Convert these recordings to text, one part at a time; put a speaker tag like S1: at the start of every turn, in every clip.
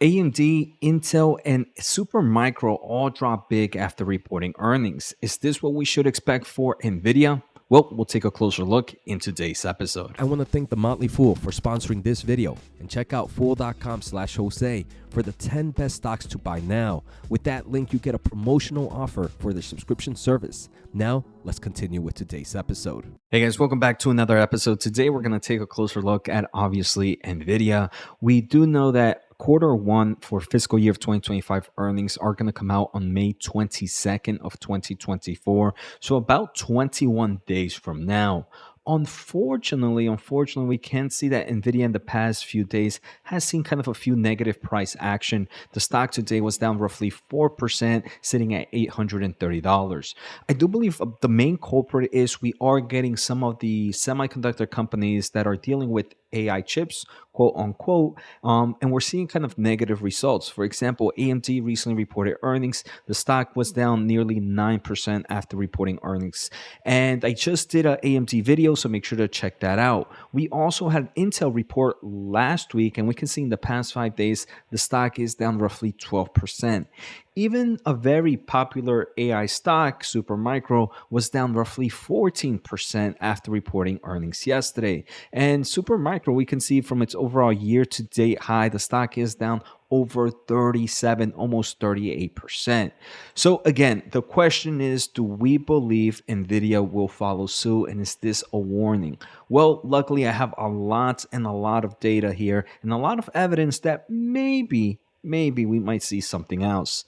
S1: AMD, Intel, and Supermicro all dropped big after reporting earnings. Is this what we should expect for Nvidia? Well, we'll take a closer look in today's episode.
S2: I want to thank the Motley Fool for sponsoring this video, and check out fool.com/Jose for the 10 best stocks to buy now. With that link, you get a promotional offer for the subscription service. Now, let's continue with today's episode.
S1: Hey guys, welcome back to another episode. Today, we're going to take a closer look at obviously Nvidia. We do know that quarter one for fiscal year of 2025 earnings are going to come out on May 22nd of 2024. So about 21 days from now. Unfortunately, we can see that Nvidia in the past few days has seen kind of a few negative price action. The stock today was down roughly 4%, sitting at $830. I do believe the main culprit is we are getting some of the semiconductor companies that are dealing with AI chips, quote unquote, and we're seeing kind of negative results. For example, AMD recently reported earnings. The stock was down nearly 9% after reporting earnings. And I just did an AMD video, so make sure to check that out. We also had Intel report last week, and we can see in the past 5 days, the stock is down roughly 12%. Even a very popular AI stock, Supermicro, was down roughly 14% after reporting earnings yesterday. And Supermicro, we can see from its overall year-to-date high, the stock is down over 37, almost 38%. So again, the question is, do we believe Nvidia will follow suit, and is this a warning? Well, luckily I have a lot of data here and a lot of evidence that maybe we might see something else.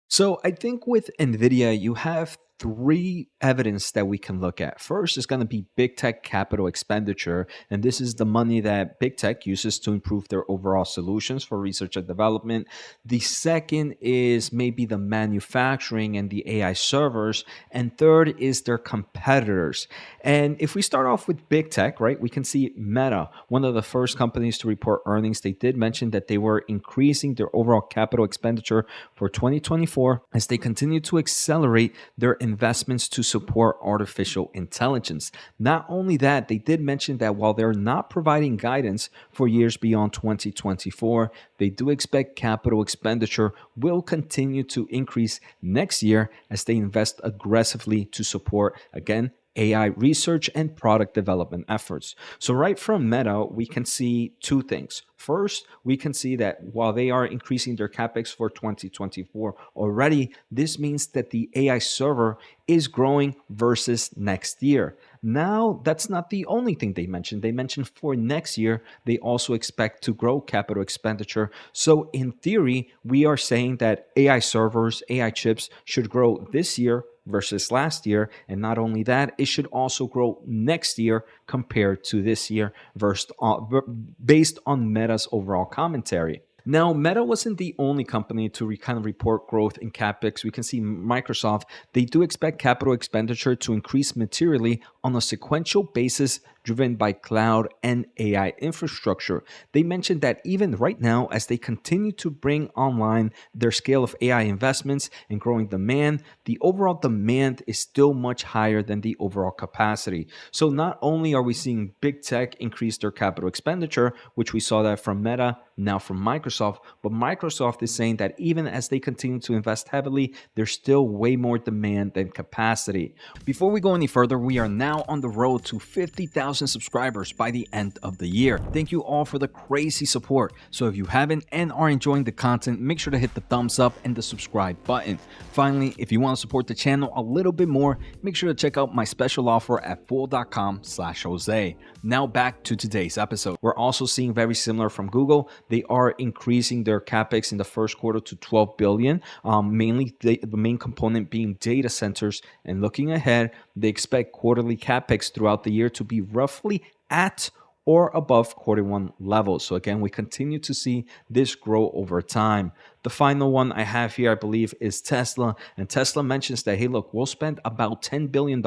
S1: So I think with Nvidia, you have three evidence that we can look at. First is going to be big tech capital expenditure, and this is the money that big tech uses to improve their overall solutions for research and development. The second is maybe the manufacturing and the AI servers, and third is their competitors. And if we start off with big tech, right, we can see Meta, one of the first companies to report earnings. They did mention that they were increasing their overall capital expenditure for 2024 as they continue to accelerate their investments to support artificial intelligence. Not only that, they did mention that while they're not providing guidance for years beyond 2024, they do expect capital expenditure will continue to increase next year as they invest aggressively to support, again, AI research and product development efforts. So right from Meta, we can see two things. First, we can see that while they are increasing their capex for 2024 already, this means that the AI server is growing versus next year. Now, that's not the only thing they mentioned. They mentioned for next year, they also expect to grow capital expenditure. So in theory, we are saying that AI servers, AI chips should grow this year versus last year. And not only that, it should also grow next year compared to this year based on Meta's overall commentary. Now, Meta wasn't the only company to kind of report growth in capex. We can see Microsoft, they do expect capital expenditure to increase materially on a sequential basis driven by cloud and AI infrastructure. They mentioned that even right now, as they continue to bring online their scale of AI investments and growing demand, the overall demand is still much higher than the overall capacity. So not only are we seeing big tech increase their capital expenditure, which we saw that from Meta, now from Microsoft, but Microsoft is saying that even as they continue to invest heavily, there's still way more demand than capacity. Before we go any further, we are now on the road to 50,000 subscribers by the end of the year. Thank you all for the crazy support. So if you haven't and are enjoying the content, make sure to hit the thumbs up and the subscribe button. Finally, if you want to support the channel a little bit more, make sure to check out my special offer at fool.com/Jose. Now back to today's episode. We're also seeing very similar from Google. They are increasing their capex in the first quarter to 12 billion, mainly the main component being data centers. And looking ahead, they expect quarterly capex throughout the year to be roughly at or above quarter one levels. So again, we continue to see this grow over time. The final one I have here, I believe, is Tesla. And Tesla mentions that, hey, look, we'll spend about $10 billion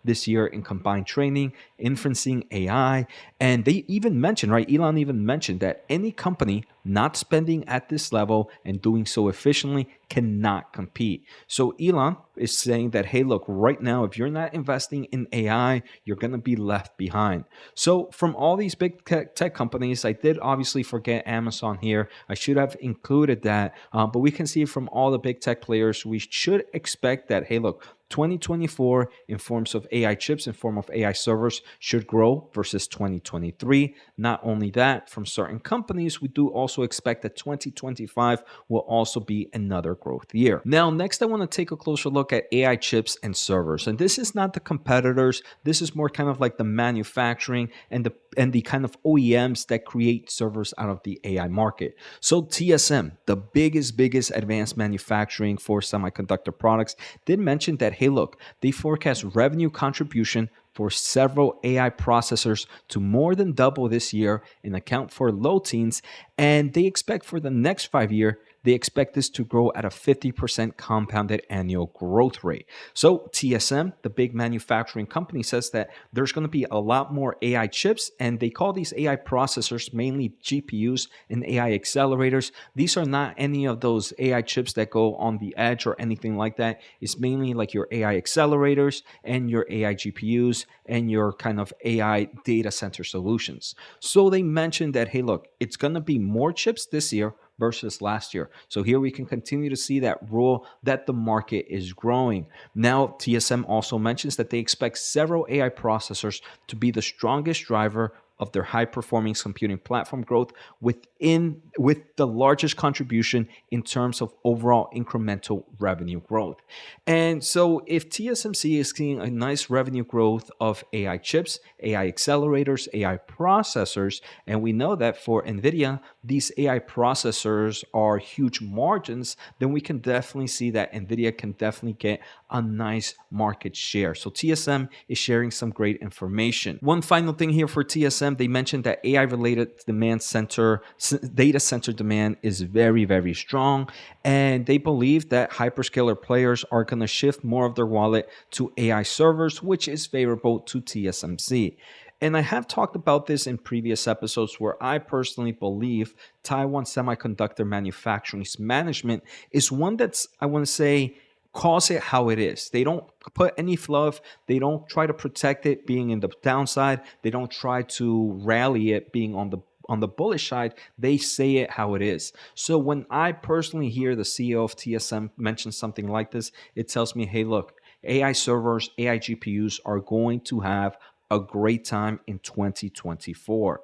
S1: this year in combined training, inferencing, AI. And they even mentioned, right? Elon even mentioned that any company not spending at this level and doing so efficiently cannot compete. So Elon is saying that, hey, look, right now, if you're not investing in AI, you're going to be left behind. So from all these big tech companies, I did obviously forget Amazon here. I should have included that. But we can see from all the big tech players, we should expect that, hey, look, 2024 in forms of AI chips, in form of AI servers, should grow versus 2023. Not only that, from certain companies, we do also expect that 2025 will also be another growth year. Now, next, I want to take a closer look at AI chips and servers. And this is not the competitors. This is more kind of like the manufacturing and the kind of OEMs that create servers out of the AI market. So TSM, the biggest advanced manufacturing for semiconductor products, did mention that, hey, look, they forecast revenue contribution for several AI processors to more than double this year and account for low teens. And they expect for the next 5 years, they expect this to grow at a 50% compounded annual growth rate. So TSM, the big manufacturing company, says that there's going to be a lot more AI chips, and they call these AI processors mainly GPUs and AI accelerators. These are not any of those AI chips that go on the edge or anything like that. It's mainly like your AI accelerators and your AI GPUs and your kind of AI data center solutions. So they mentioned that, hey, look, it's going to be more chips this year versus last year. So here we can continue to see that rule that the market is growing. Now, TSM also mentions that they expect several AI processors to be the strongest driver of their high performing computing platform growth with the largest contribution in terms of overall incremental revenue growth. And so if TSMC is seeing a nice revenue growth of AI chips, AI accelerators, AI processors, and we know that for Nvidia these AI processors are huge margins, then we can definitely see that Nvidia can definitely get a nice market share. So TSM is sharing some great information. One final thing here for TSM, they mentioned that AI related data center demand is very strong, and they believe that hyperscaler players are going to shift more of their wallet to AI servers, which is favorable to TSMC. And I have talked about this in previous episodes where I personally believe Taiwan Semiconductor Manufacturing's management is one that's, I want to say, calls it how it is. They don't put any fluff. They don't try to protect it being in the downside. They don't try to rally it being on the bullish side. They say it how it is. So when I personally hear the CEO of TSM mention something like this, it tells me, hey, look, AI servers, AI GPUs are going to have a great time in 2024.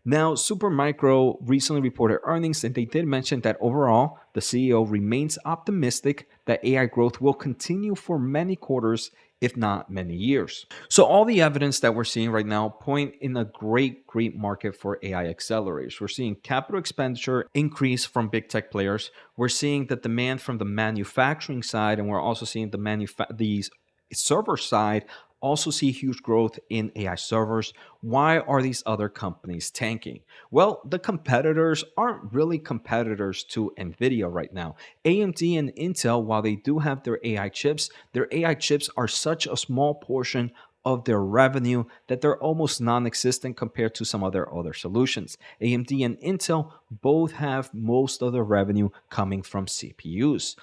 S1: Now, Supermicro recently reported earnings, and they did mention that overall, the CEO remains optimistic that AI growth will continue for many quarters, if not many years. So, all the evidence that we're seeing right now point in a great market for AI accelerators. We're seeing capital expenditure increase from big tech players. We're seeing the demand from the manufacturing side, and we're also seeing the server side also see huge growth in AI servers. Why are these other companies tanking? Well, the competitors aren't really competitors to Nvidia right now. AMD and Intel, while they do have their AI chips are such a small portion of their revenue that they're almost non-existent compared to some other solutions. AMD and Intel both have most of their revenue coming from CPUs.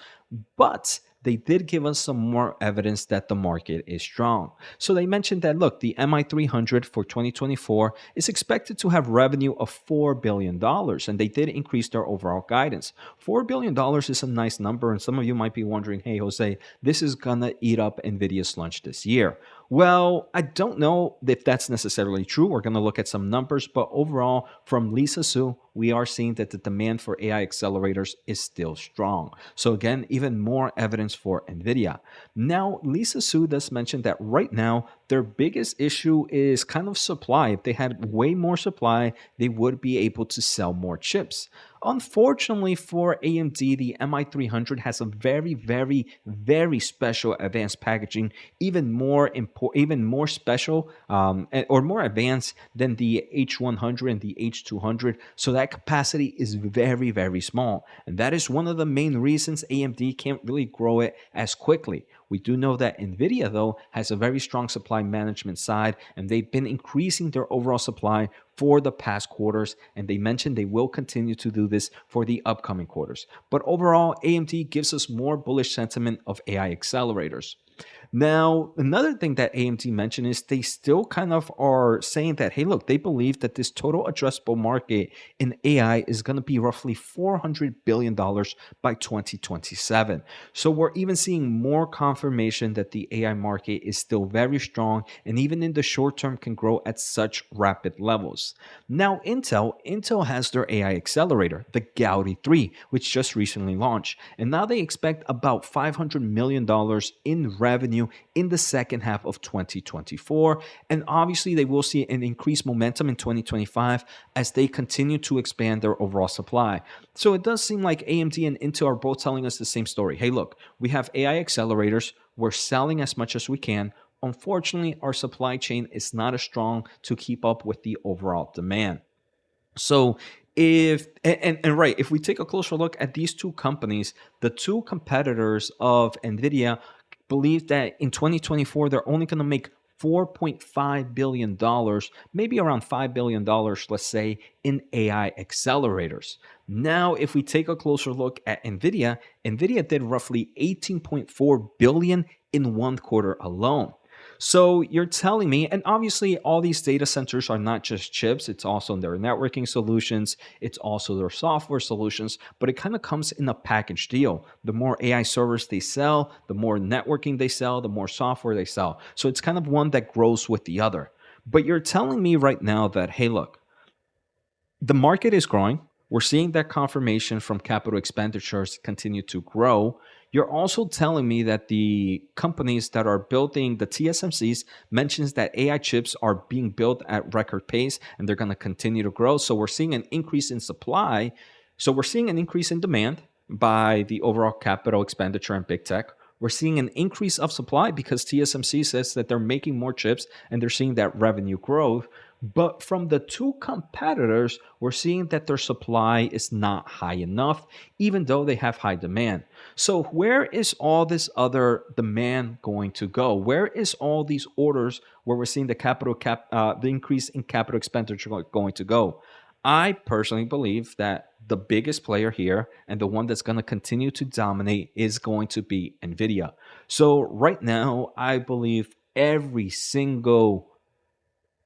S1: But they did give us some more evidence that the market is strong. So they mentioned that, look, the MI300 for 2024 is expected to have revenue of $4 billion, and they did increase their overall guidance. $4 billion is a nice number, and some of you might be wondering, hey, Jose, this is gonna eat up NVIDIA's lunch this year. Well, I don't know if that's necessarily true. We're going to look at some numbers, but overall, from Lisa Su, we are seeing that the demand for AI accelerators is still strong. So again, even more evidence for NVIDIA. Now, Lisa Su does mention that right now, their biggest issue is kind of supply. If they had way more supply, they would be able to sell more chips. Unfortunately for AMD, the MI300 has a very, very, very special advanced packaging, even more special or more advanced than the H100 and the H200. So that capacity is very, very small, and that is one of the main reasons AMD can't really grow it as quickly. We do know that Nvidia, though, has a very strong supply management side, and they've been increasing their overall supply for the past quarters, and they mentioned they will continue to do this for the upcoming quarters. But overall, AMD gives us more bullish sentiment of AI accelerators. Now, another thing that AMD mentioned is they still kind of are saying that, hey, look, they believe that this total addressable market in AI is going to be roughly $400 billion by 2027. So we're even seeing more confirmation that the AI market is still very strong and even in the short term can grow at such rapid levels. Now, Intel has their AI accelerator, the Gaudi 3, which just recently launched. And now they expect about $500 million in revenue in the second half of 2024. And obviously, they will see an increased momentum in 2025 as they continue to expand their overall supply. So it does seem like AMD and Intel are both telling us the same story. Hey, look, we have AI accelerators. We're selling as much as we can. Unfortunately, our supply chain is not as strong to keep up with the overall demand. So if and right, if we take a closer look at these two companies, the two competitors of Nvidia believe that in 2024 they're only going to make $4.5 billion, dollars, maybe around $5 billion, dollars, let's say, in AI accelerators. Now, if we take a closer look at Nvidia did roughly 18.4 billion in one quarter alone. So you're telling me, and obviously all these data centers are not just chips, it's also their networking solutions, it's also their software solutions, but it kind of comes in a package deal. The more AI servers they sell, the more networking they sell, the more software they sell. So it's kind of one that grows with the other. But you're telling me right now that, hey, look, the market is growing. We're seeing that confirmation from capital expenditures continue to grow. You're also telling me that the companies that are building the TSMCs mentions that AI chips are being built at record pace and they're going to continue to grow. So we're seeing an increase in supply. So we're seeing an increase in demand by the overall capital expenditure in big tech. We're seeing an increase of supply because TSMC says that they're making more chips and they're seeing that revenue growth. But from the two competitors, we're seeing that their supply is not high enough, even though they have high demand. So where is all this other demand going to go? Where is all these orders where we're seeing the increase in capital expenditure going to go? I personally believe that the biggest player here and the one that's going to continue to dominate is going to be Nvidia. So right now, I believe every single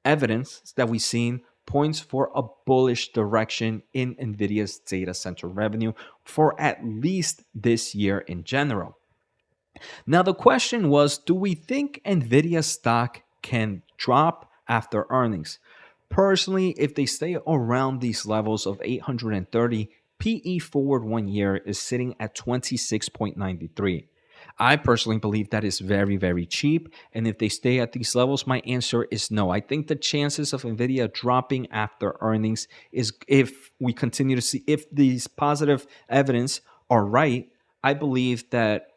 S1: evidence that we've seen points for a bullish direction in Nvidia's data center revenue for at least this year in general. Now, the question was, do we think Nvidia stock can drop after earnings? Personally, if they stay around these levels of 830, PE forward 1 year is sitting at 26.93. I personally believe that is very, very cheap. And if they stay at these levels, my answer is no. I think the chances of Nvidia dropping after earnings is if we continue to see, if these positive evidence are right, I believe that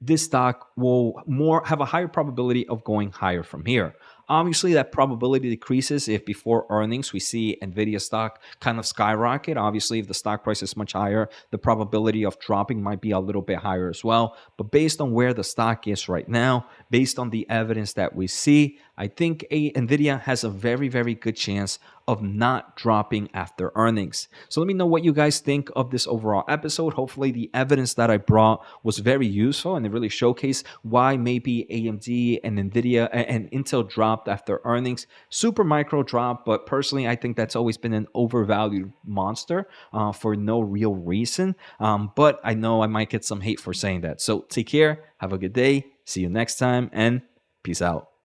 S1: this stock will more have a higher probability of going higher from here. Obviously, that probability decreases if before earnings we see Nvidia stock kind of skyrocket. Obviously, if the stock price is much higher, the probability of dropping might be a little bit higher as well. But based on where the stock is right now, based on the evidence that we see, I think Nvidia has a very, very good chance of not dropping after earnings. So let me know what you guys think of this overall episode. Hopefully the evidence that I brought was very useful and it really showcased why maybe AMD and Nvidia and Intel dropped after earnings. Super micro drop, but personally I think that's always been an overvalued monster for no real reason. But I know I might get some hate for saying that. So take care, have a good day, see you next time, and peace out.